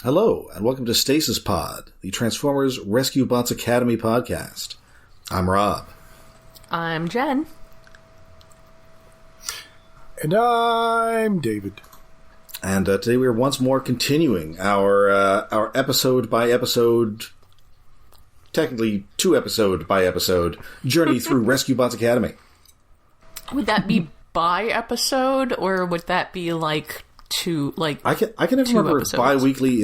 Hello, and welcome to Stasis Pod, the Transformers Rescue Bots Academy podcast. I'm Rob. I'm Jen. And I'm David. And today we are once more continuing our episode-by-episode, technically 2-episode-by-episode, journey through Rescue Bots Academy. Would that be by episode, or would that be like two, like I can never remember if episodes? bi-weekly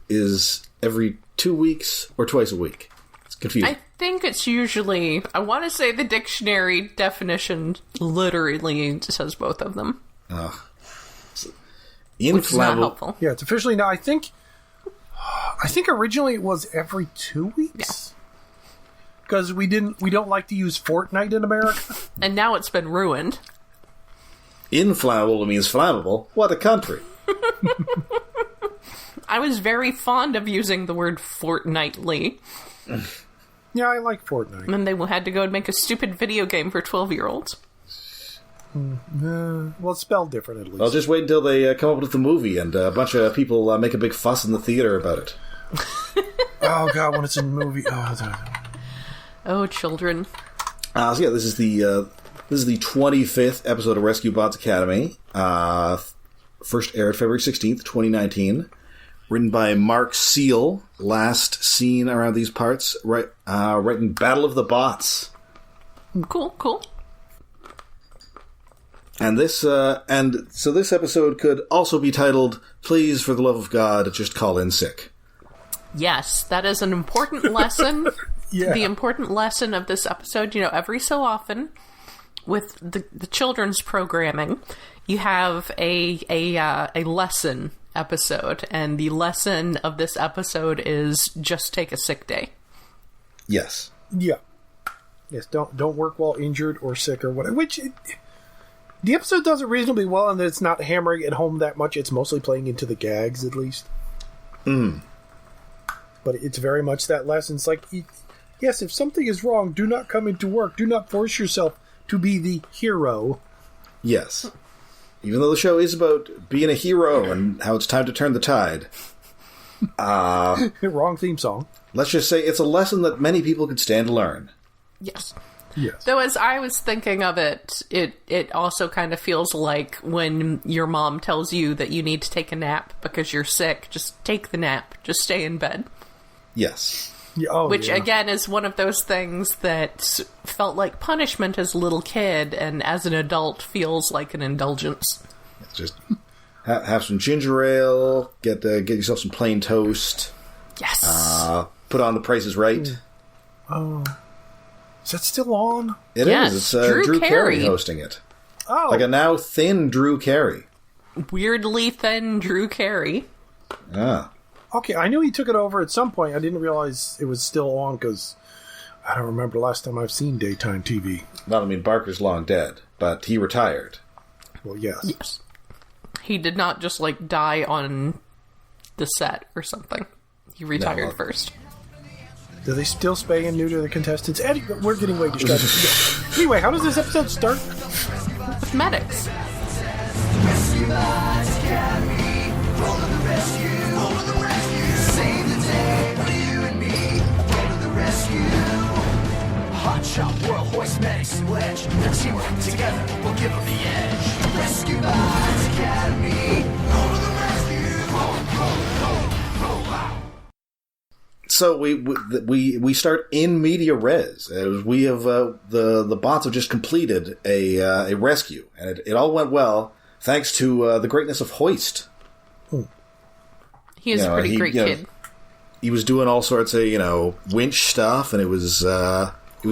is every 2 weeks or twice a week. It's confusing. I think it's usually, I want to say the dictionary definition literally says both of them. Which is not helpful. Yeah, it's officially now. I think originally it was every 2 weeks. Because we don't like to use Fortnite in America. And now it's been ruined. Inflammable means flammable. What a country. I was very fond of using the word fortnightly. Yeah, I like Fortnite. And then they had to go and make a stupid video game for 12-year-olds. Well, it's spelled different at least. I'll just wait until they come up with the movie and a bunch of people make a big fuss in the theater about it. Oh, God, when it's in a movie. Oh, children. So yeah, this is the 25th episode of Rescue Bots Academy. First aired February 16th, 2019. Written by Mark Seal. Last seen around these parts. Writing Battle of the Bots. Cool. And this episode could also be titled, Please, for the love of God, just call in sick. Yes, that is an important lesson. Yeah. The important lesson of this episode, every so often, with the children's programming, you have a lesson episode, and the lesson of this episode is just take a sick day. Yes. Yeah. Yes, don't work while injured or sick or whatever. Which, the episode does it reasonably well, and it's not hammering it home that much. It's mostly playing into the gags, at least. But it's very much that lesson. It's like, yes, if something is wrong, do not come into work. Do not force yourself to be the hero. Yes. Even though the show is about being a hero and how it's time to turn the tide. Wrong theme song. Let's just say it's a lesson that many people could stand to learn. Yes. Yes. Though as I was thinking of it, it also kind of feels like when your mom tells you that you need to take a nap because you're sick, just take the nap. Just stay in bed. Yes. Yeah, Which, again, is one of those things that felt like punishment as a little kid, and as an adult feels like an indulgence. Just have some ginger ale, get yourself some plain toast. Yes. Put on The Price is Right. Oh. Is that still on? It Yes, is. It's Drew Drew Carey Carey hosting it. Oh. Like a now thin Drew Carey. Weirdly thin Drew Carey. Ah. Okay, I knew he took it over at some point. I didn't realize it was still on because I don't remember the last time I've seen daytime TV. Well, I mean, Barker's long dead, but he retired. Well, yes. Yes. He did not just, die on the set or something. He retired first. Do they still spay and neuter the contestants? Eddie, we're getting way distracted. Anyway, how does this episode start? With medics. Rescue Bots Academy, roll to the rescue, save the day, you and me, roll to the rescue. Hot Shot, World, Hoist, Medics, and Wedge, their teamwork together will give them the edge. Rescue Bots Academy, roll to the rescue, roll out. So we start in media res. We have the bots have just completed a rescue, and it all went well thanks to the greatness of Hoist. He is a pretty great kid. He was doing all sorts of winch stuff, and it was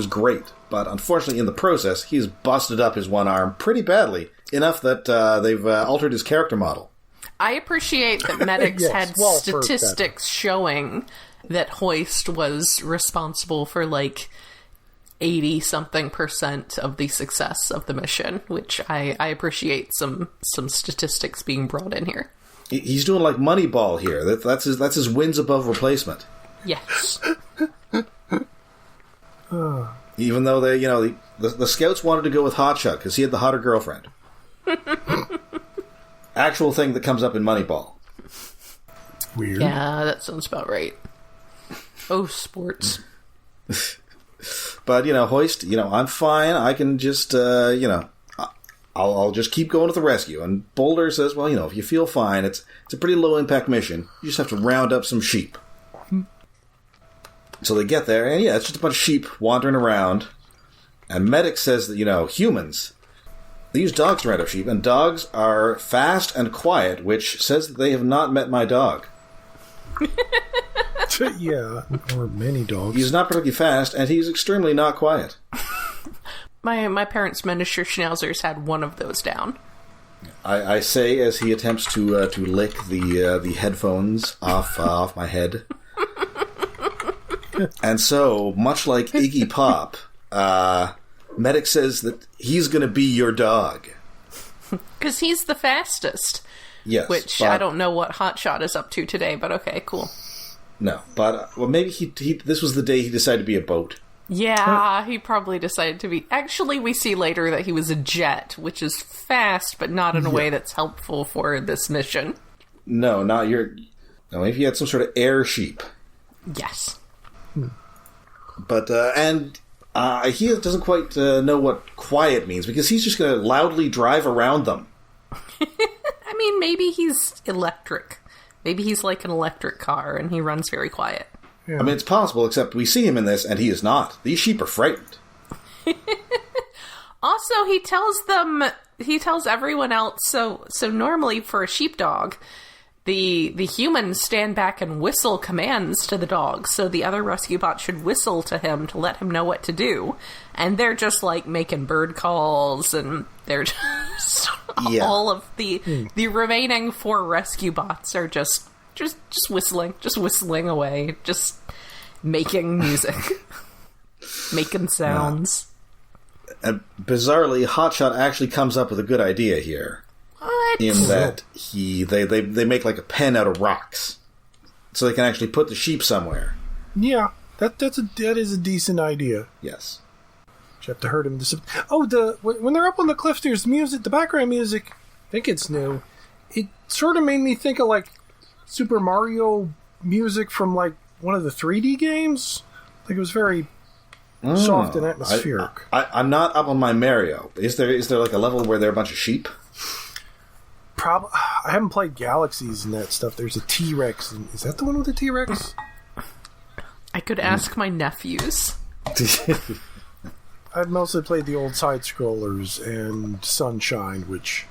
great. But unfortunately, in the process, he's busted up his one arm pretty badly, enough that they've altered his character model. I appreciate that medics Yes, had well, statistics showing that Hoist was responsible for 80-something% of the success of the mission, which I appreciate some statistics being brought in here. He's doing like Moneyball here. That's his wins above replacement. Yes. Even though the scouts wanted to go with Hotshot because he had the hotter girlfriend. Actual thing that comes up in Moneyball. Weird. Yeah, that sounds about right. Oh, sports. But, Hoist, I'm fine. I can just, I'll just keep going to the rescue. And Boulder says, well, if you feel fine, it's a pretty low-impact mission. You just have to round up some sheep. So they get there, and it's just a bunch of sheep wandering around. And Medic says that, humans, they use dogs to round up sheep, and dogs are fast and quiet, which says that they have not met my dog. Yeah, or many dogs. He's not particularly fast, and he's extremely not quiet. My parents' miniature schnauzers had one of those down. I say as he attempts to lick the headphones off my head. And so, much like Iggy Pop, Medic says that he's going to be your dog. Because he's the fastest. Yes. Which I don't know what Hotshot is up to today, but okay, cool. No, but maybe he this was the day he decided to be a boat. Yeah, he probably decided to be... Actually, we see later that he was a jet, which is fast, but not in a way that's helpful for this mission. No, not your... No, maybe he had some sort of air sheep. Yes. But, he doesn't quite know what quiet means, because he's just going to loudly drive around them. I mean, maybe he's electric. Maybe he's like an electric car, and he runs very quiet. Yeah. I mean, it's possible, except we see him in this, and he is not. These sheep are frightened. Also, he tells everyone else, so normally for a sheepdog, the humans stand back and whistle commands to the dog, so the other rescue bots should whistle to him to let him know what to do. And they're just, like, making bird calls, and they're just... Yeah. All of the remaining 4 rescue bots are just whistling away, just making music, making sounds. And bizarrely, Hotshot actually comes up with a good idea here. What? In that they make like a pen out of rocks, so they can actually put the sheep somewhere. Yeah, that is a decent idea. Yes. You have to hurt him. When they're up on the cliff, there's music. The background music, I think it's new. It sort of made me think of like Super Mario music from like one of the 3D games. Like it was very soft and atmospheric. I'm not up on my Mario. Is there like a level where there are a bunch of sheep? I haven't played Galaxies and that stuff. There's a T-Rex. Is that the one with the T-Rex? I could ask my nephews. I've mostly played the old side-scrollers and Sunshine, which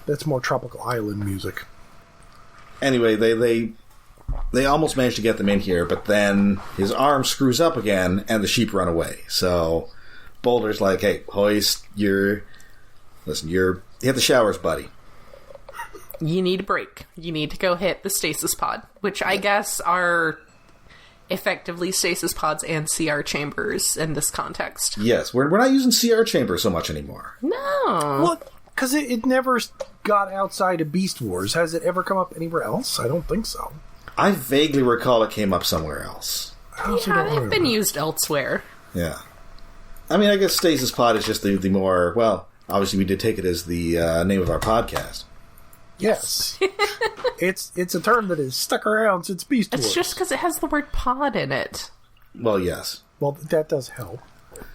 that's more tropical island music. Anyway, they almost managed to get them in here, but then his arm screws up again, and the sheep run away. So Boulder's like, "Hey, Hoist, you hit the showers, buddy. You need a break. You need to go hit the stasis pod," which I guess are effectively stasis pods and CR chambers in this context. Yes, we're not using CR chambers so much anymore. No. Well, because it never got outside of Beast Wars. Has it ever come up anywhere else? I don't think so. I vaguely recall it came up somewhere else. Yeah, they've been used elsewhere. Yeah. I mean, I guess stasis pod is just the more, well, obviously we did take it as the name of our podcast. Yes. It's a term that has stuck around since Beast Wars. It's just because it has the word pod in it. Well, yes. Well, that does help.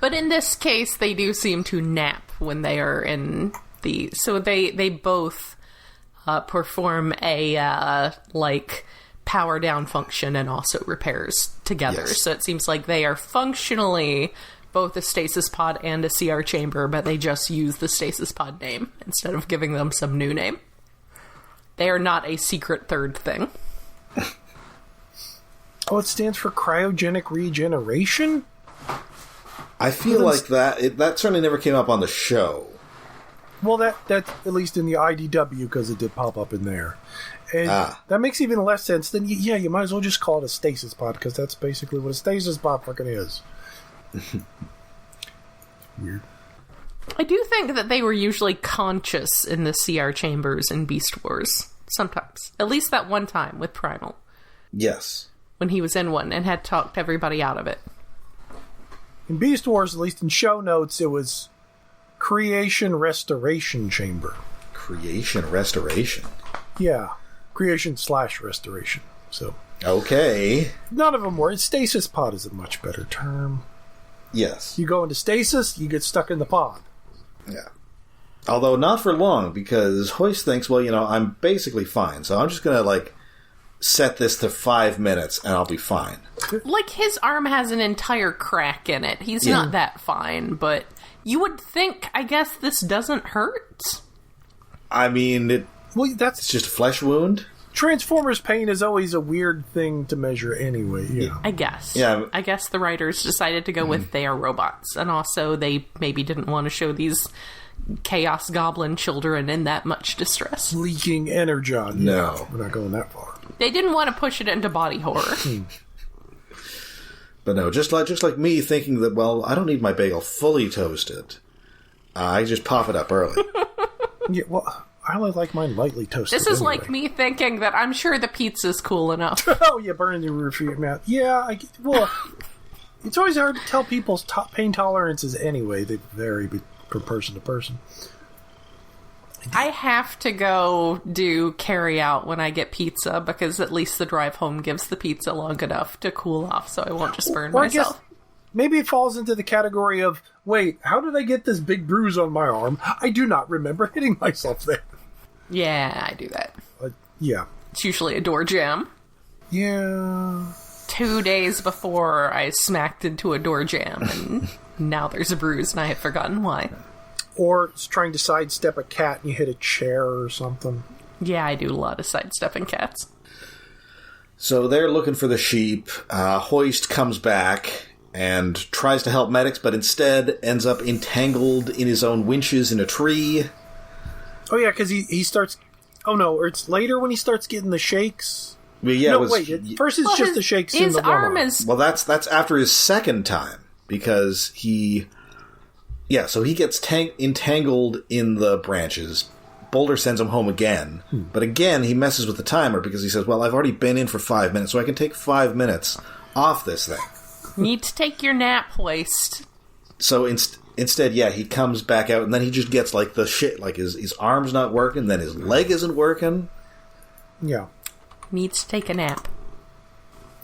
But in this case, they do seem to nap when they are in the... So they both perform a, power down function and also repairs together. Yes. So it seems like they are functionally both a stasis pod and a CR chamber, but they just use the stasis pod name instead of giving them some new name. They are not a secret third thing. Oh, it stands for cryogenic regeneration? I feel like that certainly never came up on the show. Well, that's at least in the IDW, because it did pop up in there. And that makes even less sense. Then, you might as well just call it a stasis pod, because that's basically what a stasis pod fucking is. Weird. I do think that they were usually conscious in the CR chambers in Beast Wars. Sometimes. At least that one time with Primal. Yes. When he was in one and had talked everybody out of it. In Beast Wars, at least in show notes, it was Creation Restoration Chamber. Creation Restoration? Yeah. Creation/restoration. So Okay. none of them were. Stasis pod is a much better term. Yes. You go into stasis, you get stuck in the pod. Yeah. Although not for long, because Hoist thinks, well, I'm basically fine, so I'm just going to, set this to 5 minutes, and I'll be fine. Like, his arm has an entire crack in it. He's not that fine, but you would think, I guess, this doesn't hurt? I mean, it's just a flesh wound. Transformers pain is always a weird thing to measure anyway. Yeah. I guess. Yeah. I guess the writers decided to go with they are robots, and also they maybe didn't want to show these Chaos Goblin children in that much distress. Leaking energon. No. We're not going that far. They didn't want to push it into body horror. But no, just like me thinking that, well, I don't need my bagel fully toasted. I just pop it up early. Yeah, well, I only like mine lightly toasted. This is anyway. like me thinking that I'm sure the pizza's cool enough. Oh, yeah, burning the roof of your mouth. Yeah, well, it's always hard to tell people's pain tolerances anyway. They vary from person to person. I have to go do carry out when I get pizza because at least the drive home gives the pizza long enough to cool off so I won't just burn myself. I guess maybe it falls into the category of, wait, how did I get this big bruise on my arm? I do not remember hitting myself there. Yeah, I do that. Yeah. It's usually a door jam. Yeah. 2 days before I smacked into a door jam and now there's a bruise and I have forgotten why. Or it's trying to sidestep a cat and you hit a chair or something. Yeah, I do a lot of sidestepping cats. So they're looking for the sheep. Hoist comes back and tries to help medics, but instead ends up entangled in his own winches in a tree. Oh, yeah, because he starts... Oh, no, or it's later when he starts getting the shakes. Well, yeah, no, wait, first it's just the shakes in the one arm. Well, that's after his second time, because he... Yeah, so he gets entangled in the branches. Boulder sends him home again. But again, he messes with the timer because he says, well, I've already been in for 5 minutes, so I can take 5 minutes off this thing. Need to take your nap, Hoist. So instead, yeah, he comes back out, and then he just gets, the shit. Like, his arm's not working, then his leg isn't working. Yeah. Needs to take a nap.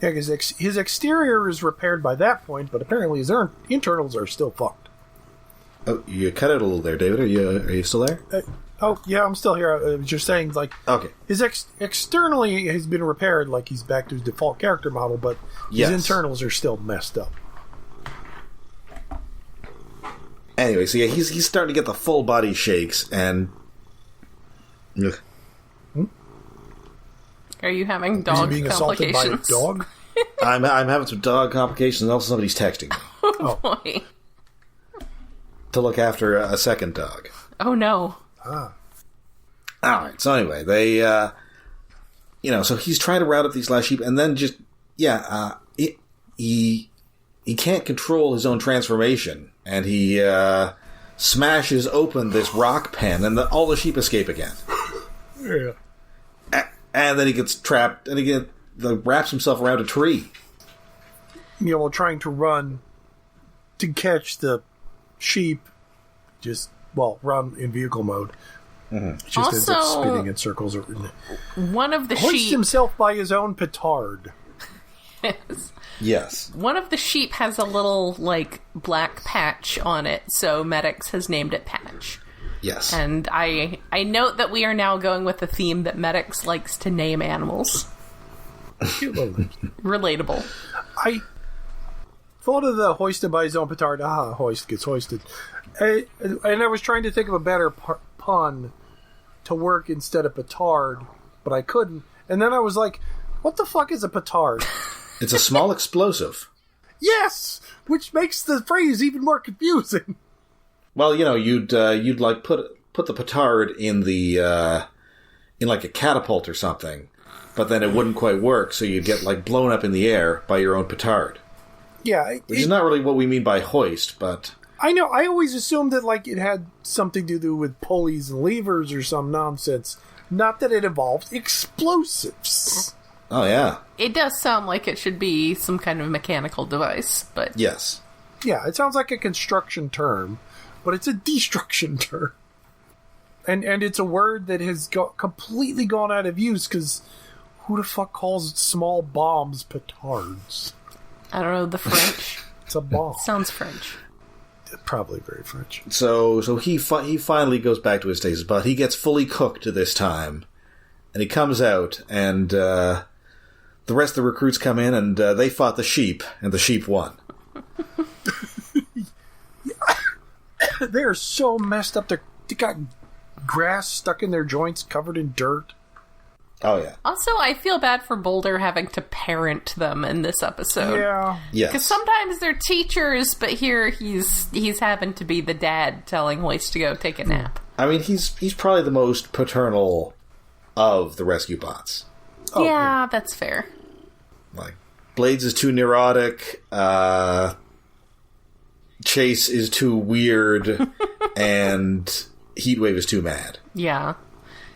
Yeah, because his exterior is repaired by that point, but apparently his internals are still fucked. Oh, you cut out a little there, David. Are you still there? Oh, yeah, I'm still here. I was just saying, okay. His externally has been repaired, he's back to his default character model, but his internals are still messed up. Anyway, so yeah, he's starting to get the full body shakes, and... Ugh. Are you having dog being complications? Assaulted by a dog? I'm having some dog complications, and also somebody's texting me. Oh, boy. To look after a second dog. Oh, no. Alright, so anyway, they, so he's trying to round up these last sheep, and then just, he can't control his own transformation, and he, smashes open this rock pen, and all the sheep escape again. Yeah. And then he gets trapped, and he wraps himself around a tree. While trying to run to catch the sheep, run in vehicle mode. Mm-hmm. Just ends up spinning in circles. One of the Hoist sheep... himself by his own petard. Yes. One of the sheep has a little, black patch on it, so Medics has named it Patch. Yes. And I note that we are now going with the theme that Medics likes to name animals. Relatable. I thought of the hoisted by his own petard. Hoist gets hoisted. And I was trying to think of a better pun to work instead of petard, but I couldn't. And then I was like, what the fuck is a petard? It's a small explosive. Yes! Which makes the phrase even more confusing. Well, you'd put the petard in the in a catapult or something, but then it wouldn't quite work, so you'd get blown up in the air by your own petard. Yeah, which is not really what we mean by hoist, but I know. I always assumed that it had something to do with pulleys and levers or some nonsense. Not that it involved explosives. Oh yeah, it does sound like it should be some kind of mechanical device, but yes, yeah, it sounds like a construction term. But it's a destruction term. And it's a word that has completely gone out of use, because Who the fuck calls small bombs petards? I don't know, the French. It's a bomb. Sounds French. Probably very French. So he finally goes back to his stasis, but he gets fully cooked this time. And he comes out, and the rest of the recruits come in, and they fought the sheep, and the sheep won. They're so messed up. They got grass stuck in their joints, covered in dirt. Oh, yeah. Also, I feel bad for Boulder having to parent them in this episode. Yeah. Yes. Because sometimes they're teachers, but here he's having to be the dad telling Hoist to go take a nap. I mean, he's probably the most paternal of the rescue bots. Oh, yeah, that's fair. Like, Blades is too neurotic, Chase is too weird, and Heatwave is too mad. Yeah.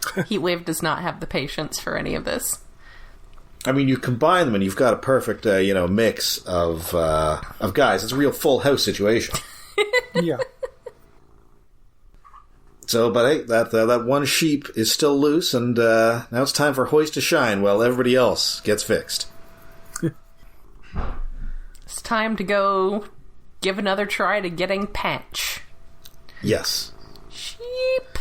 Heatwave does not have the patience for any of this. I mean, you combine them and you've got a perfect, mix of guys. It's a real Full House situation. Yeah. So, but hey, that one sheep is still loose, and now it's time for Hoist to shine while everybody else gets fixed. It's time to go give another try to getting Patch. Yes. Sheep.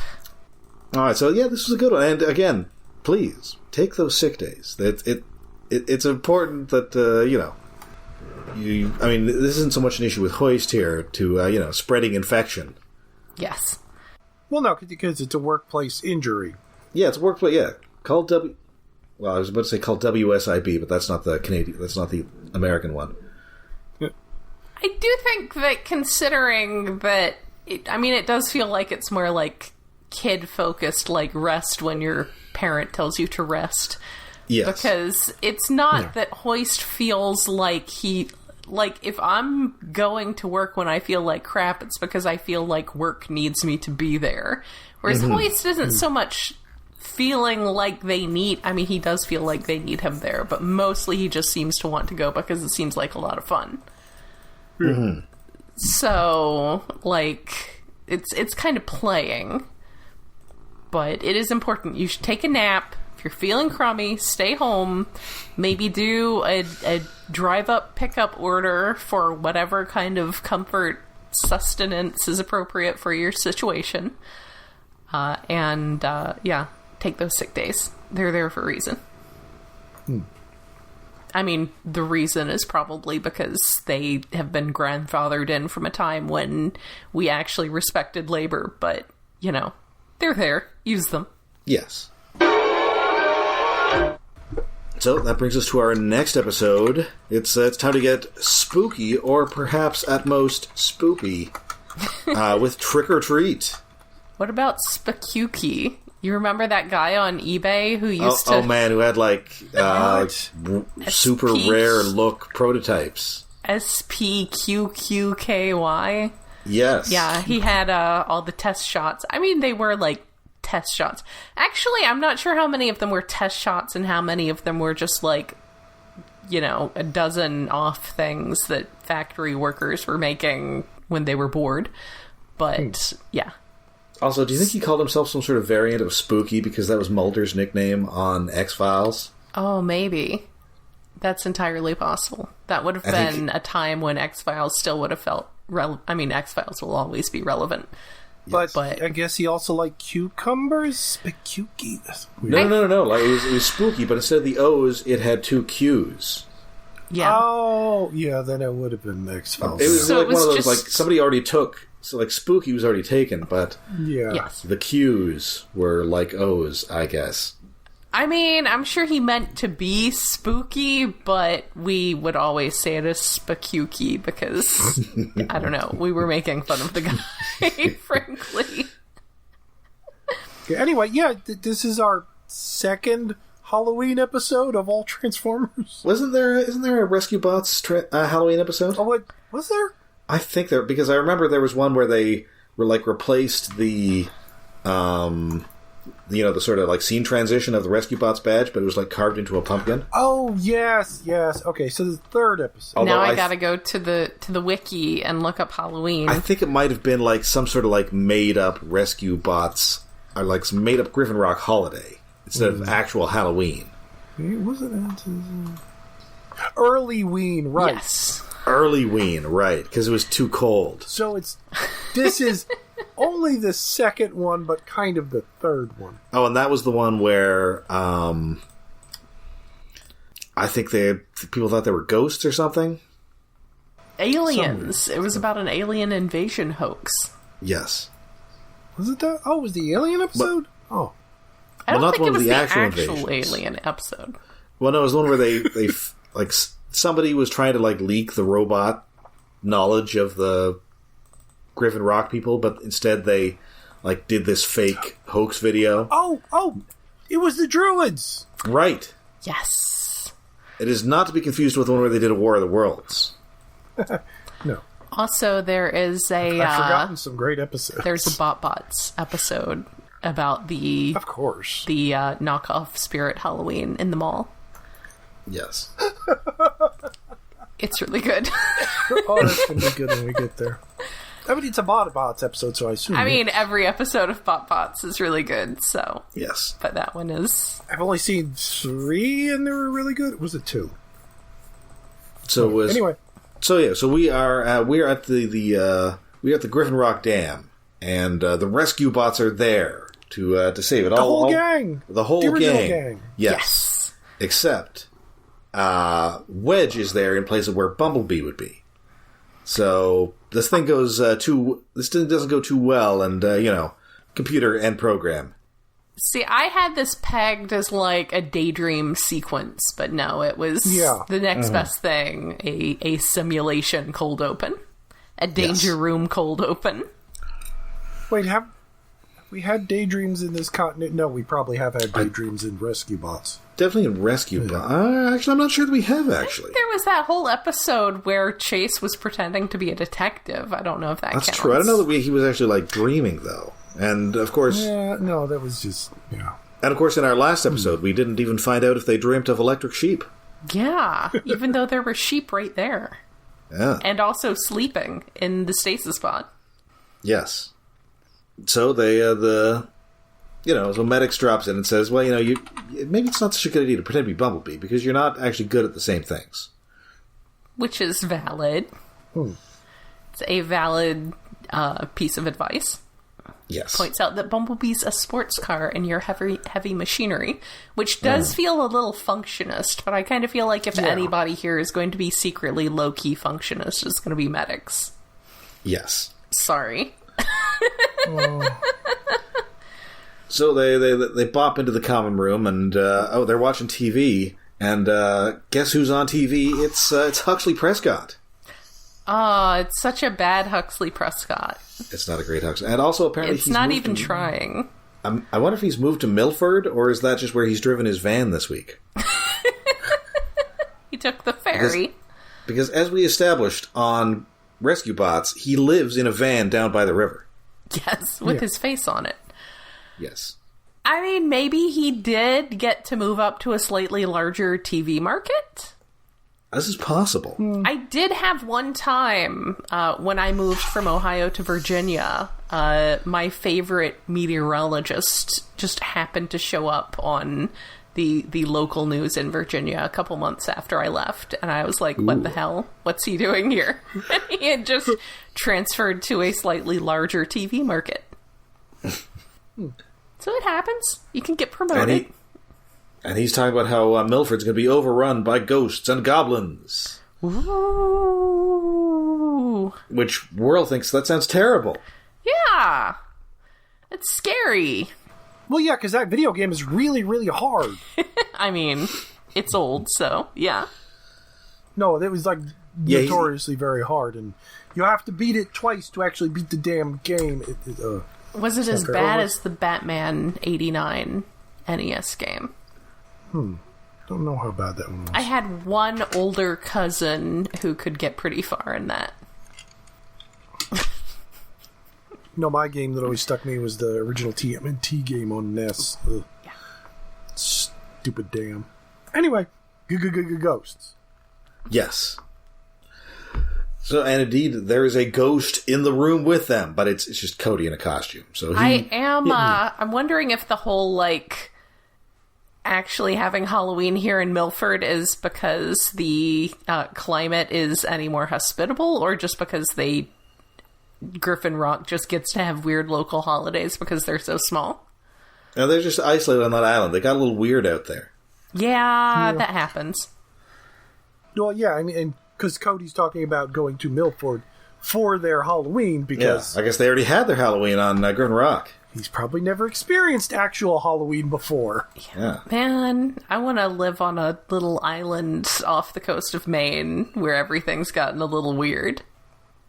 All right, so yeah, this was a good one. And again, please take those sick days. It's important that I mean, this isn't so much an issue with Hoist here to spreading infection. Yes. Well, no, because it's a workplace injury. Yeah, it's a workplace. Yeah, called Well, I was about to say called WSIB, but that's not the Canadian. That's not the American one. I do think that considering that, it does feel like it's more like kid-focused, like rest when your parent tells you to rest. Yes. Because it's not that Hoist feels like if I'm going to work when I feel like crap, it's because I feel like work needs me to be there. Whereas Hoist isn't so much feeling like they need... he does feel like they need him there, but mostly he just seems to want to go because it seems like a lot of fun. Mm-hmm. So, it's kind of playing. But it is important. You should take a nap. If you're feeling crummy, stay home. Maybe do a drive-up pickup order for whatever kind of comfort sustenance is appropriate for your situation. And take those sick days. They're there for a reason. The reason is probably because they have been grandfathered in from a time when we actually respected labor, but, they're there. Use them. Yes. So that brings us to our next episode. It's time to get spooky, or perhaps at most spoopy, with Trick or Treat. What about Spooky? You remember that guy on eBay who used to... Oh man, who had super rare look prototypes. SPQQKY? Yes. Yeah, he had all the test shots. They were test shots. Actually, I'm not sure how many of them were test shots and how many of them were just a dozen off things that factory workers were making when they were bored. But, yeah. Also, do you think he called himself some sort of variant of Spooky because that was Mulder's nickname on X-Files? Oh, maybe. That's entirely possible. That would have been a time when X-Files still would have felt relevant. X-Files will always be relevant. But I guess he also liked cucumbers? Spooky. That's weird. No. It was Spooky, but instead of the O's, it had two Q's. Yeah. Oh, yeah, then it would have been X-Files. It was one of those, somebody already took... So, Spooky was already taken, but yes. The Q's were like O's, I guess. I'm sure he meant to be spooky, but we would always say it as spooky because, I don't know, we were making fun of the guy, frankly. Okay, anyway, this is our second Halloween episode of all Transformers. Isn't there a Rescue Bots Halloween episode? Oh, what? Was there? I think there, because I remember there was one where they were replaced the the sort of scene transition of the Rescue Bots badge, but it was carved into a pumpkin. Oh yes. Okay, so the third episode. Although now I gotta go to the wiki and look up Halloween. I think it might have been some sort of made up Rescue Bots, or some made up Griffin Rock holiday instead of actual Halloween. Was it Early Ween, right. Yes. Early Ween, right, because it was too cold. So this is only the second one, but kind of the third one. Oh, and that was the one where I think people thought they were ghosts or something. Aliens. It was about an alien invasion hoax. Yes. Was it that? Oh, it was the alien episode? I don't not think one it of was the the actual actual invasions. alien episode. Well, no, it was the one where they like somebody was trying to leak the robot knowledge of the Griffin Rock people, but instead they did this fake hoax video. Oh, it was the Druids. Right. Yes. It is not to be confused with the one where they did a War of the Worlds. No. Also, there is I've forgotten some great episodes. there's a Bots episode about the Of course. the knockoff Spirit Halloween in the mall. Yes. It's really good. Oh, that's going to be good when we get there. I mean, it's a Bots episode, so I assume. I mean, every episode of Bots is really good, so... Yes. But that one is... I've only seen 3, and they were really good. Was it 2? So it was Anyway. So yeah, so we are at the Griffin Rock Dam, and the rescue bots are there to save it. The whole gang. The whole The original gang. gang. Yes. Except Wedge is there in place of where Bumblebee would be. So this thing doesn't go too well, and computer and program. See, I had this pegged as a daydream sequence, but no, it was the next best thing. A simulation cold open. A danger room cold open. Wait, have we had daydreams in this continent? No, we probably have had daydreams in Rescue Bots. Definitely in Rescue Bot. Actually, I'm not sure that we have, actually. There was that whole episode where Chase was pretending to be a detective. I don't know if that That's counts. true. I don't know that he was actually, dreaming, though. And, of course... Yeah, no, that was just... Yeah. And, of course, in our last episode, we didn't even find out if they dreamt of electric sheep. Yeah, even though there were sheep right there. Yeah. And also sleeping in the stasis pod. Yes. So they, so Medix drops in and says, well, maybe it's not such a good idea to pretend to be Bumblebee, because you're not actually good at the same things. Which is valid. It's a valid piece of advice. Yes. Points out that Bumblebee's a sports car and you're heavy machinery, which does feel a little functionist, but I kind of feel like if anybody here is going to be secretly low-key functionist, it's going to be Medix. Yes. Sorry. So they bop into the common room, and they're watching TV, and guess who's on TV? It's Huxley Prescott. It's such a bad Huxley Prescott. It's not a great Huxley, and also apparently It's he's not moved even trying. I wonder if he's moved to Milford, or is that just where he's driven his van this week? He took the ferry. Because as we established on Rescue Bots, he lives in a van down by the river. Yes, with his face on it. Yes. I mean, maybe he did get to move up to a slightly larger TV market? This is possible. I did have one time, when I moved from Ohio to Virginia, my favorite meteorologist just happened to show up on the local news in Virginia a couple months after I left, and I was like, what the hell? What's he doing here? And he had just transferred to a slightly larger TV market. So it happens. You can get promoted. And he's talking about how Milford's going to be overrun by ghosts and goblins. Ooh. Which Whirl thinks that sounds terrible. Yeah. It's scary. Well, yeah, because that video game is really, really hard. I mean, it's old, so, yeah. No, it was, notoriously very hard, and you have to beat it twice to actually beat the damn game. Was it as bad as the Batman 89 NES game? Don't know how bad that one was. I had one older cousin who could get pretty far in that. No, my game that always stuck me was the original TMNT game on NES. Ugh. Yeah. Stupid damn. Anyway, ghosts. Yes. So, and indeed, there is a ghost in the room with them, but it's just Cody in a costume. So I'm wondering if the whole, actually having Halloween here in Milford is because the climate is any more hospitable, or just because Griffin Rock just gets to have weird local holidays because they're so small? Now, they're just isolated on that island. They got a little weird out there. Yeah, that happens. Well, yeah, I mean, because Cody's talking about going to Milford for their Halloween, because... Yeah, I guess they already had their Halloween on Griffin Rock. He's probably never experienced actual Halloween before. Yeah. Man, I want to live on a little island off the coast of Maine where everything's gotten a little weird.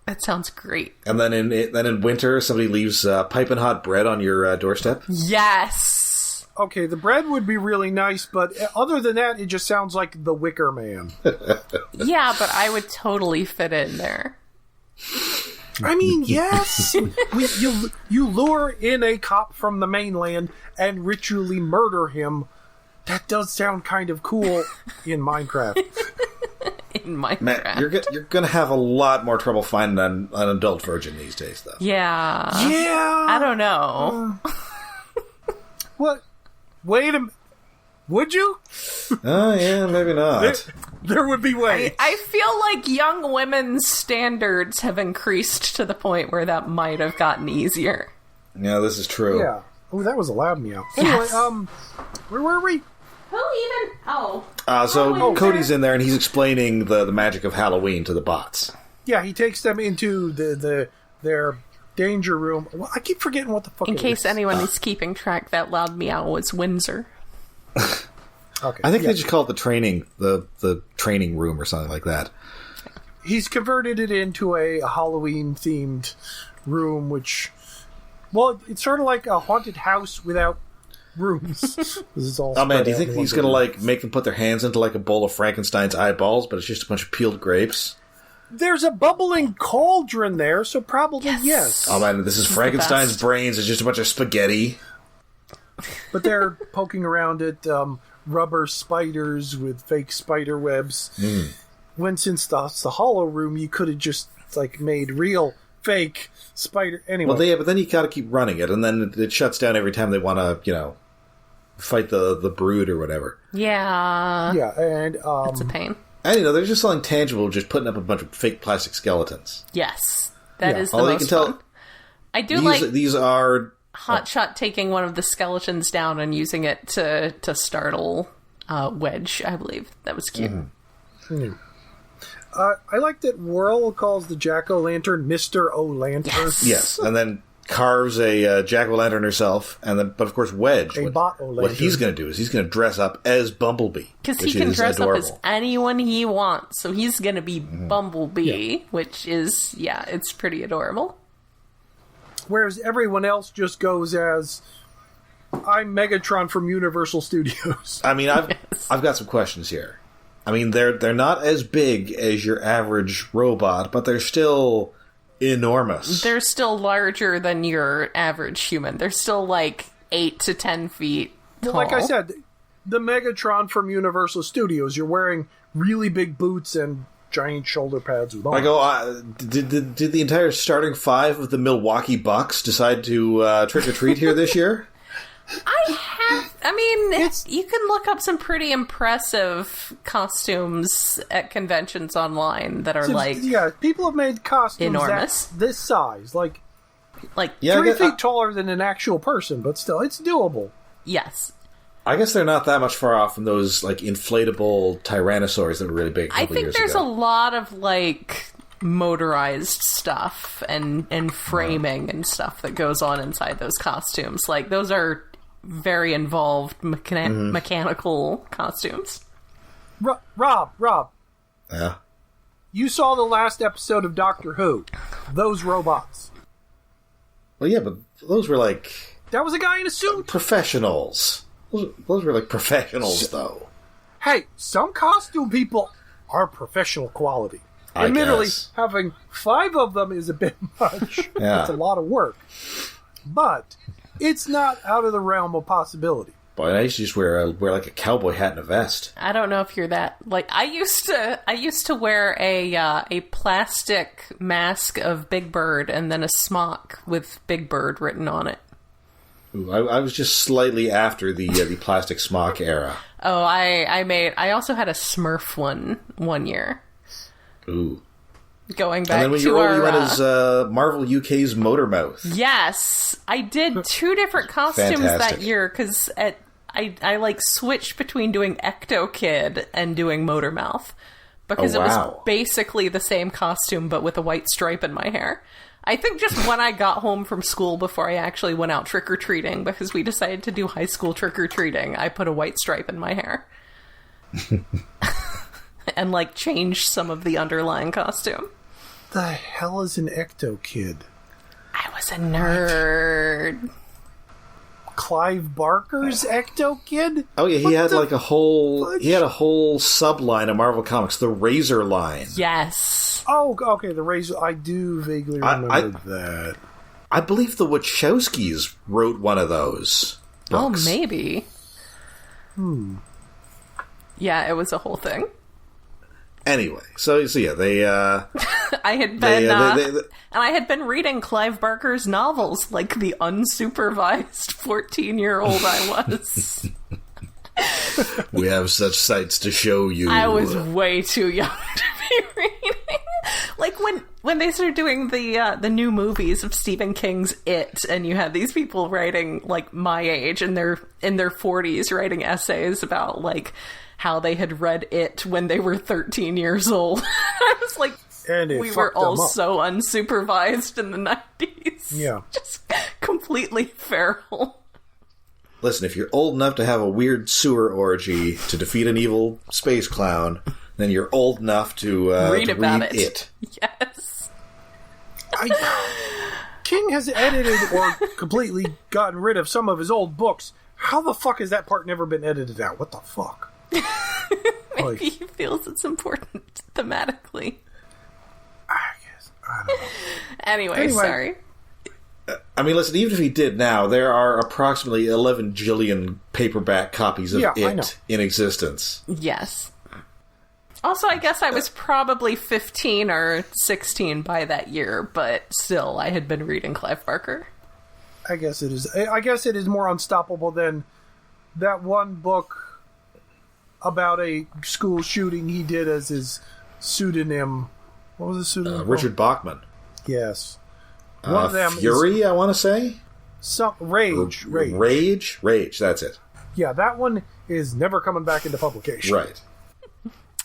That sounds great. And then in winter, somebody leaves piping hot bread on your doorstep. Yes! Okay, the bread would be really nice, but other than that, it just sounds like the Wicker Man. Yeah, but I would totally fit in there. I mean, yes. You lure in a cop from the mainland and ritually murder him. That does sound kind of cool in Minecraft. In Minecraft. Matt, you're going to have a lot more trouble finding an adult virgin these days, though. Yeah. Yeah. I don't know. What? Wait a minute. Would you? Oh, yeah, maybe not. There would be ways. I feel like young women's standards have increased to the point where that might have gotten easier. Yeah, this is true. Yeah. Oh, that was a loud meow. Anyway, Yes. Where were we? Who even? Oh. So Cody's in there, and he's explaining the magic of Halloween to the bots. Yeah, he takes them into their danger room. Well, I keep forgetting what the fuck In it case is. anyone is keeping track, that loud meow was Windsor. Okay. I think they just call it the training room or something like that. He's converted it into a Halloween-themed room, which... Well, it's sort of like a haunted house without rooms. This is all Oh man, do you spread think out he's in going to one like make them put their hands into like a bowl of Frankenstein's eyeballs, but it's just a bunch of peeled grapes? There's a bubbling cauldron there, so probably yes. Oh man, this is Frankenstein's best. brains. It's just a bunch of spaghetti. But they're poking around at rubber spiders with fake spider webs. When since it's the hollow room, you could have just like made real fake spider. Anyway, Well, but then you got to keep running it, and then it shuts down every time they want to, fight the brood or whatever. Yeah. yeah, and It's a pain. And they're just selling tangible, just putting up a bunch of fake plastic skeletons. Yes. That Yeah. is the Although most you can tell fun. I do like these are Hotshot taking one of the skeletons down and using it to startle Wedge, I believe. That was cute. I like that Whirl calls the jack-o'-lantern Mr. O'Lantern. yes, and then carves a jack-o'-lantern herself, and then but of course Wedge. A bot O-lantern. What he's going to do is he's going to dress up as Bumblebee, Because he which can is dress adorable. up as anyone he wants. So he's going to be Bumblebee, which is, it's pretty adorable. Whereas everyone else just goes as, I'm Megatron from Universal Studios. I mean, I've got some questions here. I mean, they're not as big as your average robot, but they're still enormous. They're still larger than your average human. They're still like 8 to 10 feet tall. Like I said, the Megatron from Universal Studios, you're wearing really big boots and giant shoulder pads with arms. I go, did the entire starting five of the Milwaukee Bucks decide to trick or treat here this year? You can look up some pretty impressive costumes at conventions online that are people have made costumes enormous. this size, like Yeah, 3 feet taller than an actual person, but still, it's doable. Yes. I guess they're not that much far off from those like inflatable tyrannosaurs that were really big. I think there's a lot of motorized stuff and framing and stuff that goes on inside those costumes. Like those are very involved mechanical costumes. Rob, Yeah. you saw the last episode of Doctor Who. Those robots. Well, yeah, but those were like That was a guy in a suit. professionals. Those were like professionals, though. Hey, some costume people are professional quality. I Admittedly, guess. having 5 of them is a bit much. Yeah. It's a lot of work. But it's not out of the realm of possibility. Boy, I used to just wear like a cowboy hat and a vest. I don't know if you're that I used to wear a plastic mask of Big Bird and then a smock with Big Bird written on it. Ooh, I was just slightly after the plastic smock era. Oh, I also had a Smurf one year. Ooh. Going back and then when to you were older, our, you went as Marvel UK's Motormouth. Yes, I did 2 different costumes Fantastic. that year because I like switched between doing Ecto Kid and doing Motormouth because Oh, it was wow. basically the same costume but with a white stripe in my hair. I think just when I got home from school before I actually went out trick-or-treating, because we decided to do high school trick-or-treating, I put a white stripe in my hair. And, like, changed some of the underlying costume. The hell is an Ecto Kid? I was a nerd. Clive Barker's Ecto Kid? Oh yeah, he What had the like a whole fudge? he had a whole subline of Marvel Comics, the Razor line. Yes. Oh, okay, the Razor. I do vaguely remember that. I believe the Wachowskis wrote one of those books. Oh, maybe. Yeah, it was a whole thing. Anyway, so yeah, they I had been, they- and I had been reading Clive Barker's novels like the unsupervised 14-year-old I was. we have such sights to show you. I was way too young to be reading. Like when they started doing the new movies of Stephen King's It, and you had these people writing like my age and they're in their 40s writing essays about like how they had read It when they were 13 years old. I was like, And it we were fucked them all up. so unsupervised in the 90s. Yeah. Just completely feral. Listen, if you're old enough to have a weird sewer orgy to defeat an evil space clown, then you're old enough to Read to about read it. Yes. King has edited or completely gotten rid of some of his old books. How the fuck has that part never been edited out? What the fuck? Maybe he feels it's important thematically. I guess. I don't know. Anyway, sorry. I mean, listen, even if he did now, there are approximately 11 jillion paperback copies of Yeah, I know. It in existence. Yes. Also, I guess I was probably 15 or 16 by that year, but still, I had been reading Clive Barker. I guess it is. I guess it is more unstoppable than that one book about a school shooting he did as his pseudonym. What was his pseudonym? Richard Bachman. Yes. One of them Fury, is I want to say? Rage. Rage, that's it. Yeah, that one is never coming back into publication. Right.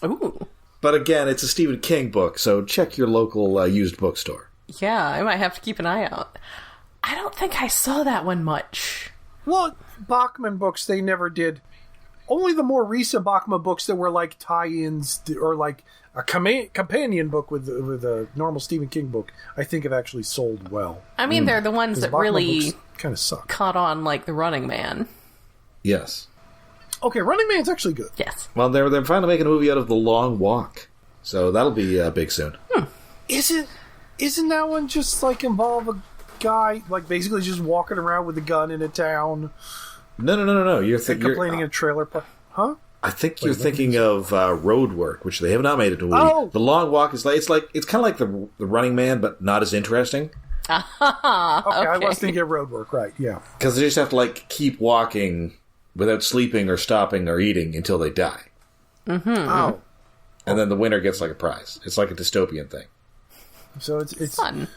Ooh. But again, it's a Stephen King book, so check your local used bookstore. Yeah, I might have to keep an eye out. I don't think I saw that one much. Well, Bachman books, they never did. Only the more recent Bachman books that were like tie-ins or like a companion book with a normal Stephen King book, I think have actually sold well. I mean, they're the ones that really kind of suck. caught on, like The Running Man. Yes. Okay, Running Man's actually good. Yes. Well, they're finally making a movie out of The Long Walk, so that'll be big soon. Isn't that one just like involve a guy like basically just walking around with a gun in a town No. You're and complaining in a trailer park? Huh? I think you're thinking of Road Work, which they have not made into a movie. Oh! The Long Walk is it's kind of like the Running Man, but not as interesting Okay, I was thinking of Road Work, right? Yeah. because they just have to keep walking without sleeping or stopping or eating until they die, Oh, and then the winner gets a prize. It's like a dystopian thing. so it's Fun.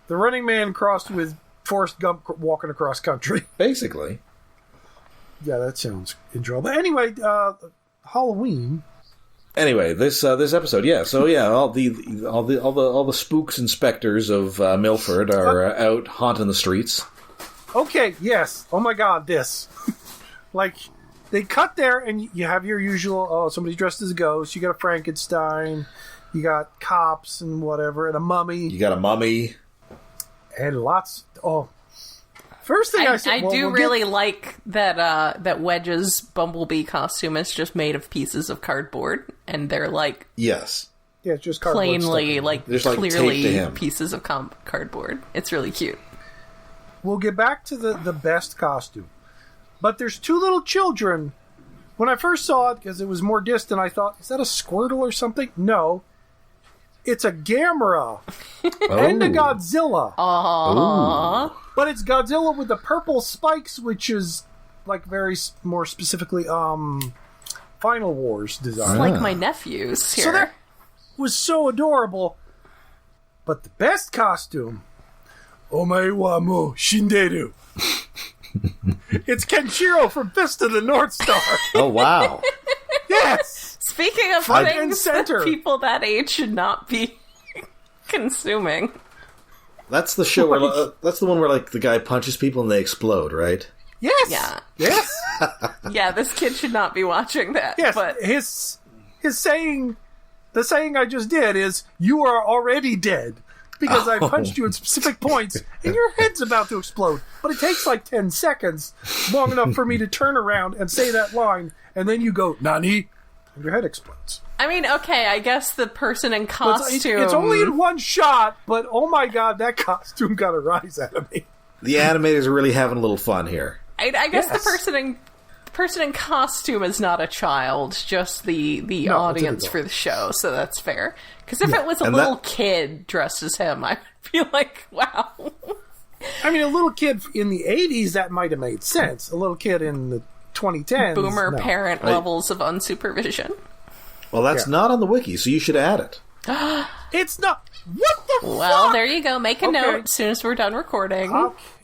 the Running Man crossed with Forrest Gump walking across country. Basically, Yeah, that sounds enjoyable. Anyway, Halloween. anyway, this episode, yeah. So yeah, all the spooks and specters of Milford are out haunting the streets. Okay, yes. Oh my God, this. They cut there, and you have your usual, somebody's dressed as a ghost. You got a Frankenstein. You got cops and whatever, and a mummy. You got a mummy. And lots. First thing I said. I do really like that Wedge's Bumblebee costume is just made of pieces of cardboard, and they're Yes. Yeah, it's just cardboard plainly, stuff. There's, taped to clearly him. pieces of cardboard. It's really cute. We'll get back to the best costume. But there's 2 little children. When I first saw it, because it was more distant, I thought, is that a Squirtle or something? No. It's a Gamera and a Godzilla. Aww. But it's Godzilla with the purple spikes, which is like very more specifically Final Wars design. It's like my nephew's here. So that was so adorable. But the best costume, Omae wa mo shinderu. It's Kenshiro from Fist of the North Star. Oh, wow. Yes! Speaking of Front and things center. that people that age should not be consuming. That's the show where that's the one where like the guy punches people and they explode, right? Yes! Yeah. Yes! Yeah, this kid should not be watching that. Yes, But his saying, the saying I just did is, you are already dead. Because I punched you at specific points, and your head's about to explode. But it takes like 10 seconds, long enough for me to turn around and say that line, and then you go, Nani? And your head explodes. I mean, okay, I guess the person in But costume. it's only in one shot, but oh my god, that costume got a rise out of me. The animators are really having a little fun here. I guess Yes. the person in costume is not a child, just the No, it's an audience adult. for the show, so that's fair. Because if it was a And little that- kid dressed as him, I would feel like, wow. I mean, a little kid in the 80s, that might have made sense. A little kid in the 2010s. Boomer no. parent levels of unsupervision. Well, that's Yeah. not on the wiki, so you should add it. It's not. What the Well, fuck? there you go. Make a Okay. note as soon as we're done recording.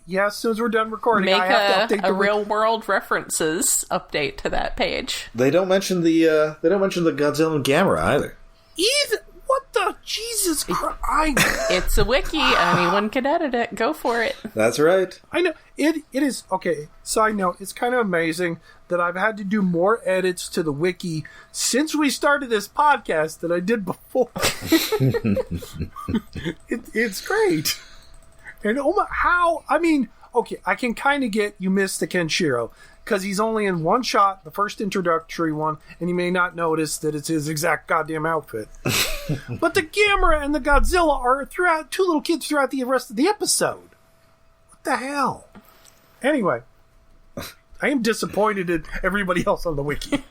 Yeah, as soon as we're done recording, Make I have to update a the real world references update to that page. They don't mention the Godzilla and Gamera either. What the Jesus Christ? It's a wiki. Anyone can edit it. Go for it. That's right. I know it is okay. Side note: it's kind of amazing that I've had to do more edits to the wiki since we started this podcast than I did before. It's great, and oh my, how? I mean, okay, I can kind of get you missed the Kenshiro because he's only in one shot, the first introductory one, and you may not notice that it's his exact goddamn outfit. But the Gamera and the Godzilla are throughout two little kids throughout the rest of the episode. What the hell? Anyway, I am disappointed in everybody else on the wiki.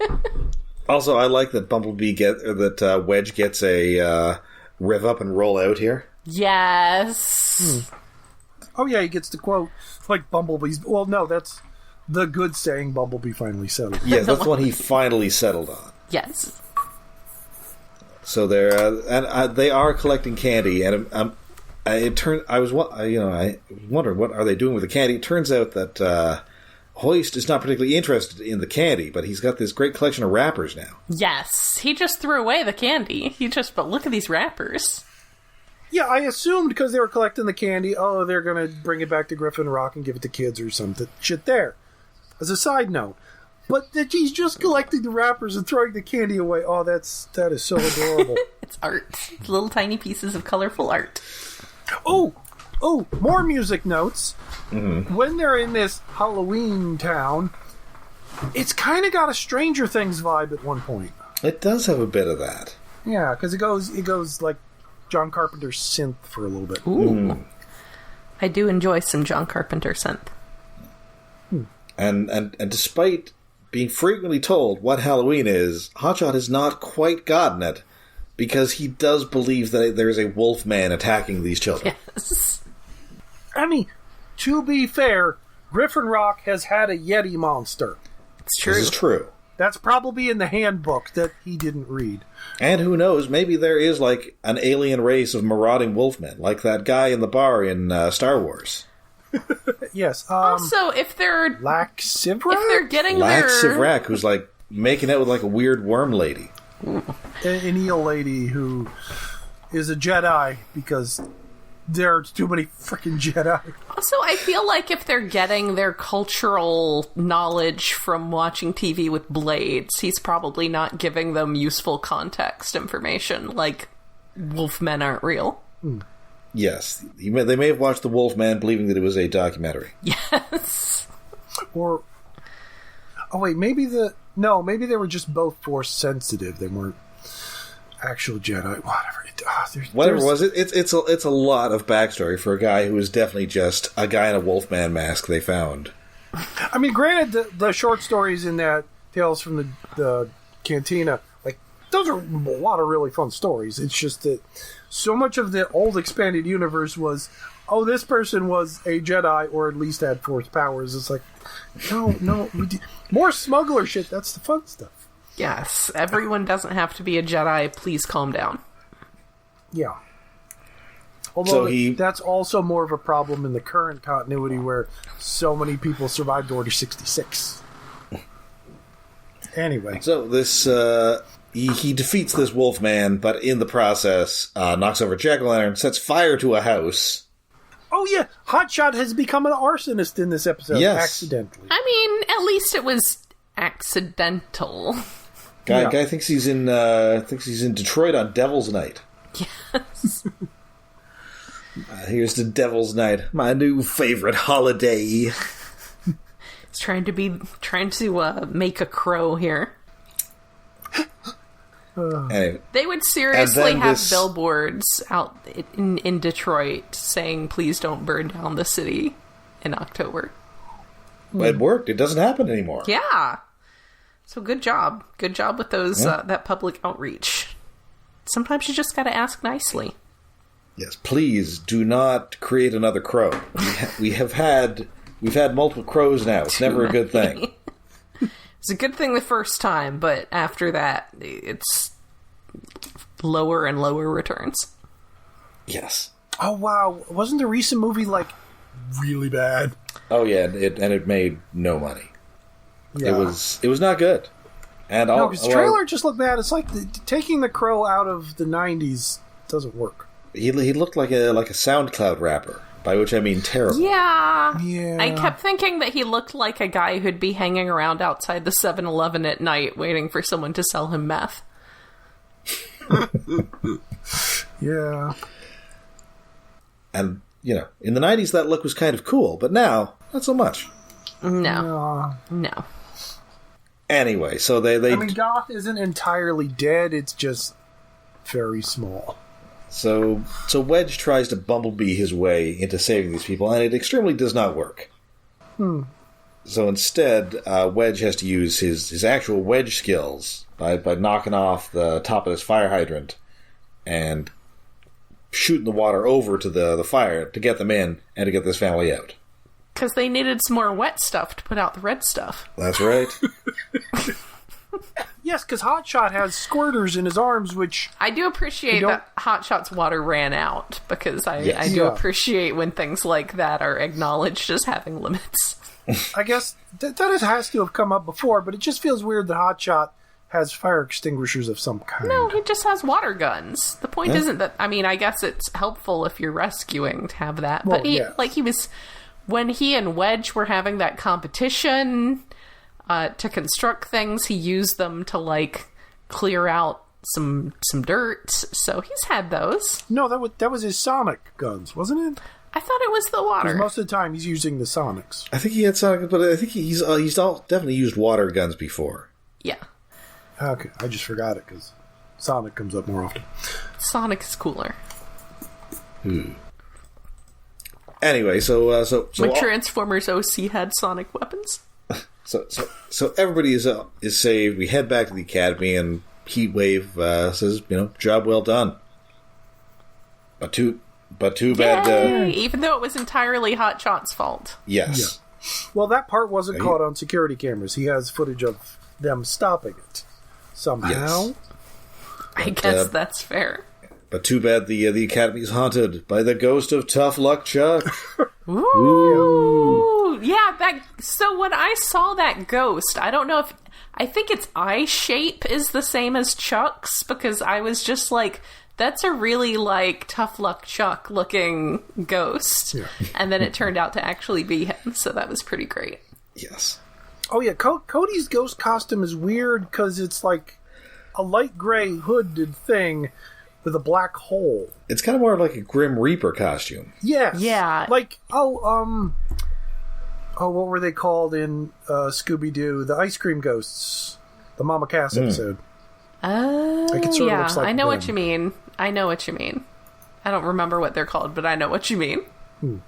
Also, I like that Wedge gets a rev up and roll out here. Yes. Oh yeah, he gets to quote like Bumblebee's. Well, no, that's the good saying. Bumblebee finally settled. Yes, that's the one he finally settled on. Yes. So they are collecting candy, and I was wondering what are they doing with the candy. It turns out that Hoist is not particularly interested in the candy, but he's got this great collection of wrappers now. Yes. He just threw away the candy. But look at these wrappers. Yeah, I assumed because they were collecting the candy, oh, they're going to bring it back to Griffin Rock and give it to kids or something. Shit there. As a side note. But that he's just collecting the wrappers and throwing the candy away. Oh, that is so adorable. It's art. Little tiny pieces of colorful art. Oh, more music notes. Mm-hmm. When they're in this Halloween town, it's kind of got a Stranger Things vibe at one point. It does have a bit of that. Yeah, because it goes like John Carpenter's synth for a little bit. Ooh. I do enjoy some John Carpenter synth. And despite being frequently told what Halloween is, Hotshot has not quite gotten it, because he does believe that there is a wolf man attacking these children. Yes. I mean, to be fair, Griffin Rock has had a Yeti monster. It's true. This is true. That's probably in the handbook that he didn't read. And who knows, maybe there is like an alien race of marauding wolfmen, like that guy in the bar in Star Wars. Yes. Also, if they're getting Lax their... Sivrak, who's like making out with like a weird worm lady. An eel lady who is a Jedi because there's too many freaking Jedi. Also, I feel like if they're getting their cultural knowledge from watching TV with blades, he's probably not giving them useful context information, like wolfmen aren't real. Yes, they may have watched The Wolfman believing that it was a documentary. Yes. Or, oh wait, maybe they were just both force sensitive. They weren't actual Jedi. Whatever it was, it's a lot of backstory for a guy who is definitely just a guy in a Wolfman mask they found. I mean, granted, the short stories in that Tales from the Cantina, like those are a lot of really fun stories. It's just that so much of the old expanded universe was, oh, this person was a Jedi or at least had Force powers. It's like, no, more smuggler shit. That's the fun stuff. Yes, everyone doesn't have to be a Jedi. Please calm down. Yeah. Although that's also more of a problem in the current continuity where so many people survived Order 66. Anyway. So this, he defeats this wolf man, but in the process, knocks over Jack-o'-lantern, sets fire to a house. Oh yeah, Hotshot has become an arsonist in this episode, accidentally. I mean, at least it was accidental. Guy thinks he's in Detroit on Devil's Night. Yes. Here's to Devil's Night, my new favorite holiday. He's trying to make a crow here. Anyway, They would seriously have billboards out in Detroit saying, please don't burn down the city in October. It worked. It doesn't happen anymore. Yeah. So good job. Good job with those that public outreach. Sometimes you just got to ask nicely. Yes, please do not create another crow. We've had multiple crows now. It's never a good thing. It's a good thing the first time, but after that, it's lower and lower returns. Yes. Oh wow, wasn't the recent movie really bad? Oh yeah, it made no money. Yeah. It was not good. And no, because the trailer just looked bad. It's like taking the Crow out of the '90s doesn't work. He looked like a SoundCloud rapper, by which I mean terrible. Yeah. Yeah. I kept thinking that he looked like a guy who'd be hanging around outside the 7-Eleven at night waiting for someone to sell him meth. Yeah. And, in the 90s that look was kind of cool, but now, not so much. No. Anyway, so they I mean, Goth isn't entirely dead, it's just very small. So Wedge tries to bumblebee his way into saving these people, and it extremely does not work. So instead, Wedge has to use his actual Wedge skills by knocking off the top of this fire hydrant and shooting the water over to the fire to get them in and to get this family out. Because they needed some more wet stuff to put out the red stuff. That's right. Yes, because Hotshot has squirters in his arms, which... I do appreciate that Hotshot's water ran out, because I do appreciate when things like that are acknowledged as having limits. I guess that has to have come up before, but it just feels weird that Hotshot has fire extinguishers of some kind. No, he just has water guns. The point isn't that... I mean, I guess it's helpful if you're rescuing to have that, but he was... When he and Wedge were having that competition... to construct things, he used them to clear out some dirt. So he's had those. No, that was his sonic guns, wasn't it? I thought it was the water. Most of the time, he's using the sonics. I think he had sonic, but I think he's definitely used water guns before. Yeah. Okay, I just forgot it because Sonic comes up more often. Sonic is cooler. Anyway, so when Transformers OC had sonic weapons. So everybody is saved. We head back to the academy, and Heatwave says, job well done. But too bad. Even though it was entirely Hotshot's fault. Yes. Yeah. Well, that part wasn't caught on security cameras. He has footage of them stopping it somehow. Yes. I guess that's fair. But too bad the academy is haunted by the ghost of Tough Luck Chuck. Ooh. Yeah, so when I saw that ghost, I don't know if... I think its eye shape is the same as Chuck's, because I was just like, that's a really, Tough Luck Chuck looking ghost. Yeah. And then it turned out to actually be him, so that was pretty great. Yes. Oh, yeah, Cody's ghost costume is weird, because it's like a light gray hooded thing with a black hole. It's kind of more like a Grim Reaper costume. Yes. Yeah. What were they called in Scooby-Doo? The ice cream ghosts. The Mama Cass episode. It sort of looks like I know what you mean. I don't remember what they're called, but I know what you mean. The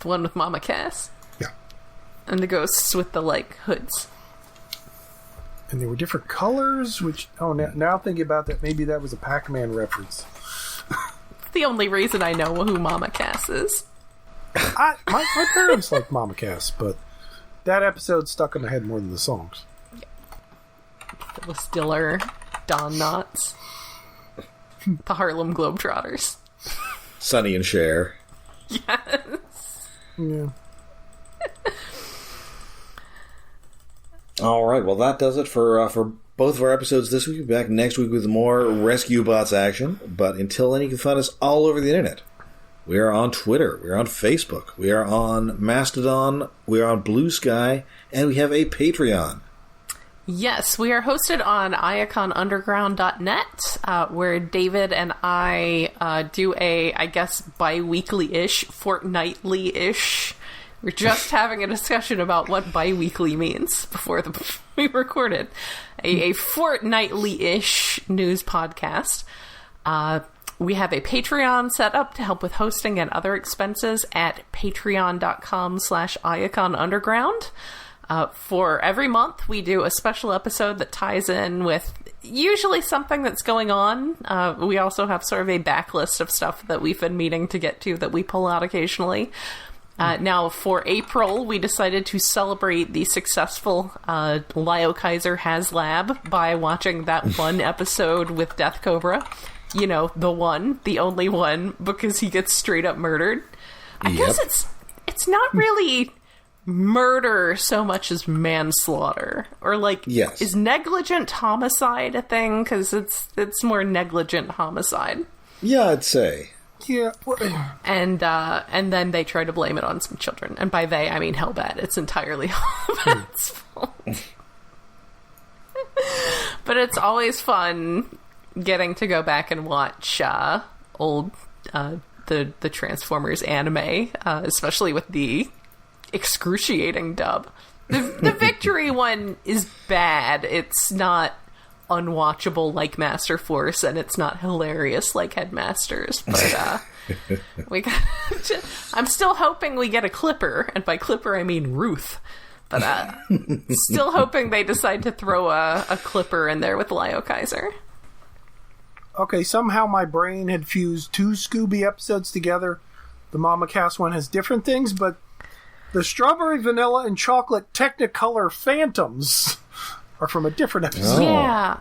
one with Mama Cass? Yeah. And the ghosts with the, hoods. And they were different colors, which... Oh, now thinking about that, maybe that was a Pac-Man reference. The only reason I know who Mama Cass is. My parents liked Mama Cass, but that episode stuck in my head more than the songs. Phyllis Diller, Don Knotts, the Harlem Globetrotters. Sonny and Cher. Yes. Yeah. All right, well, that does it for both of our episodes this week. We'll be back next week with more Rescue Bots action. But until then, you can find us all over the internet. We are on Twitter. We are on Facebook. We are on Mastodon. We are on Blue Sky. And we have a Patreon. Yes, we are hosted on iaconunderground.net, where David and I do a, I guess, bi-weekly-ish, fortnightly-ish. We're just having a discussion about what bi-weekly means before we recorded. A fortnightly-ish news podcast. We have a Patreon set up to help with hosting and other expenses at patreon.com/iaconunderground. For every month, we do a special episode that ties in with usually something that's going on. We also have sort of a backlist of stuff that we've been meaning to get to that we pull out occasionally. Now, for April, we decided to celebrate the successful Lio Kaiser HasLab by watching that one episode with Death Cobra. You know, the only one, because he gets straight up murdered. I guess it's not really murder so much as manslaughter. Or, is negligent homicide a thing? Because it's more negligent homicide. Yeah, I'd say. Yeah. And then they try to blame it on some children. And by they, I mean Hellbat. It's entirely Hellbat's fault. But it's always fun getting to go back and watch old the Transformers anime, especially with the excruciating dub. The Victory one is bad. It's not unwatchable like Master Force, and it's not hilarious like Headmasters, but I'm still hoping we get a Clipper, and by Clipper I mean Ruth, but still hoping they decide to throw a Clipper in there with Lio Kaiser. Okay, somehow my brain had fused two Scooby episodes together. The Mama Cass one has different things, but the Strawberry, Vanilla, and Chocolate Technicolor Phantoms are from a different episode. Oh. Yeah.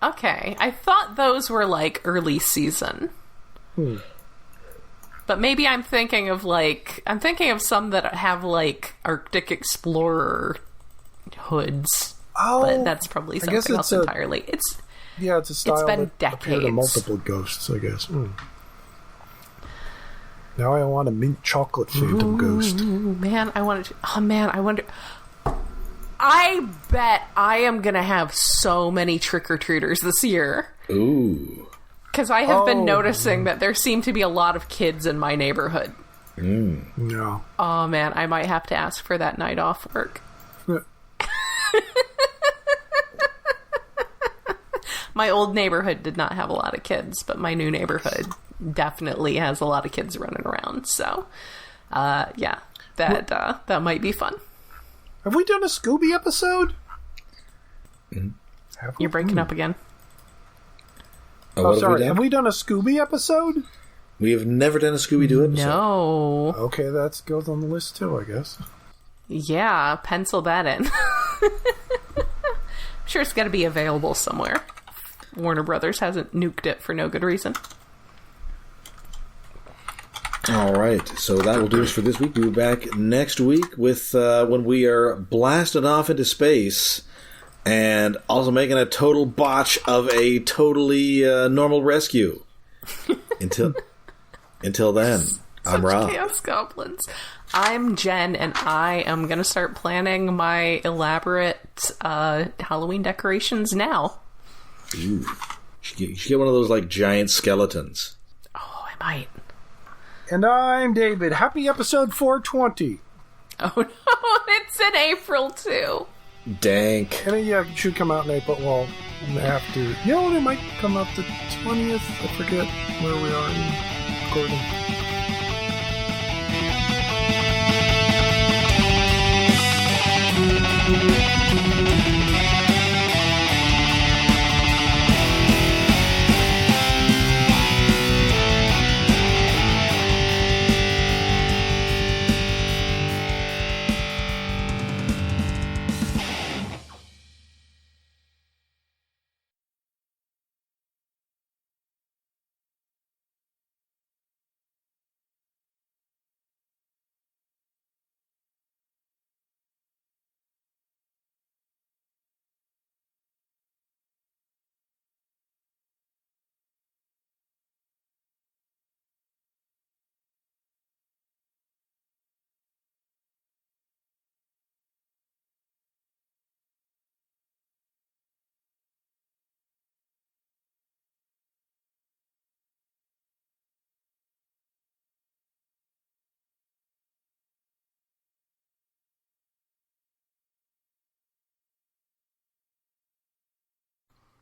Okay. I thought those were early season. But maybe I'm thinking of some that have Arctic Explorer hoods. Oh, but that's probably something else entirely. It's a style it's been that decades. appeared in multiple ghosts, I guess. Now I want a mint chocolate phantom ghost. I bet I am going to have so many trick-or-treaters this year. Ooh. Because I have been noticing that there seem to be a lot of kids in my neighborhood. No. Oh, man, I might have to ask for that night off work. My old neighborhood did not have a lot of kids, but my new neighborhood definitely has a lot of kids running around. So, that might be fun. Have we done a Scooby episode? You're breaking up again. Sorry. Have we done a Scooby episode? We have never done a Scooby-Doo episode. No. Okay, that goes on the list too, I guess. Yeah, pencil that in. I'm sure it's got to be available somewhere. Warner Brothers hasn't nuked it for no good reason. All right, so that will do us for this week. We'll be back next week with when we are blasted off into space and also making a total botch of a totally normal rescue. Until then, I'm Rob. Chaos Goblins. I'm Jen, and I am going to start planning my elaborate Halloween decorations now. Ooh. You should get one of those giant skeletons. Oh, I might. And I'm David. Happy episode 420. Oh no, it's in April too. Dank. And it should come out in April. Well, after. It might come out the 20th. I forget where we are in recording.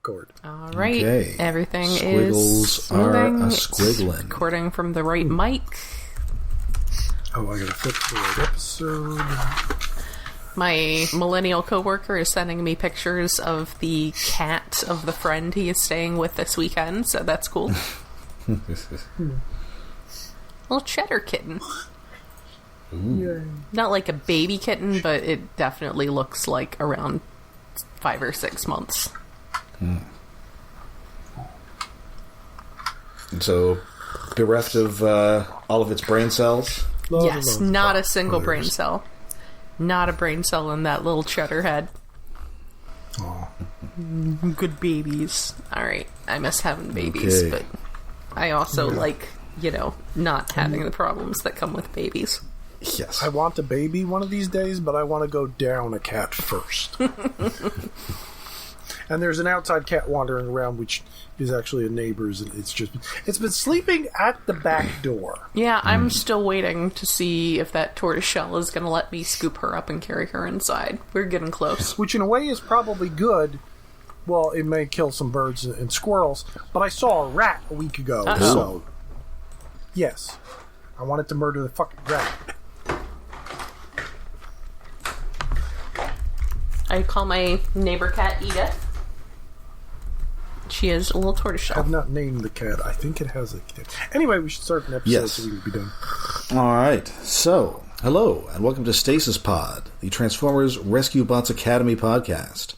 cord. All right. Okay. Everything Squiggles is are moving. a It's squiggling. recording from the right mic. Oh, I gotta flip to the right episode. My millennial coworker is sending me pictures of the cat of the friend he is staying with this weekend, so that's cool. Little cheddar kitten. Yay. Not like a baby kitten, but it definitely looks like around 5 or 6 months. And so, bereft of all of its brain cells. Yes, not a single brain cell. Not a brain cell in that little cheddar head. Oh. Good babies. Alright, I miss having babies, Okay. but I also like, not having the problems that come with babies. Yes. I want a baby one of these days, but I want to go down a cat first. And there's an outside cat wandering around, which is actually a neighbor's, and it's been sleeping at the back door. Yeah, I'm still waiting to see if that tortoiseshell is going to let me scoop her up and carry her inside. We're getting close. Which in a way is probably good. Well, it may kill some birds and squirrels, but I saw a rat a week ago, Uh-oh. so yes, I wanted to murder the fucking rat. I call my neighbor cat Edith. She is a little I tortoiseshell. have not named the cat. I think it has a cat. Anyway, we should start an episode Yes. so we can be done. All right. So, hello, and welcome to Stasis Pod, the Transformers Rescue Bots Academy podcast.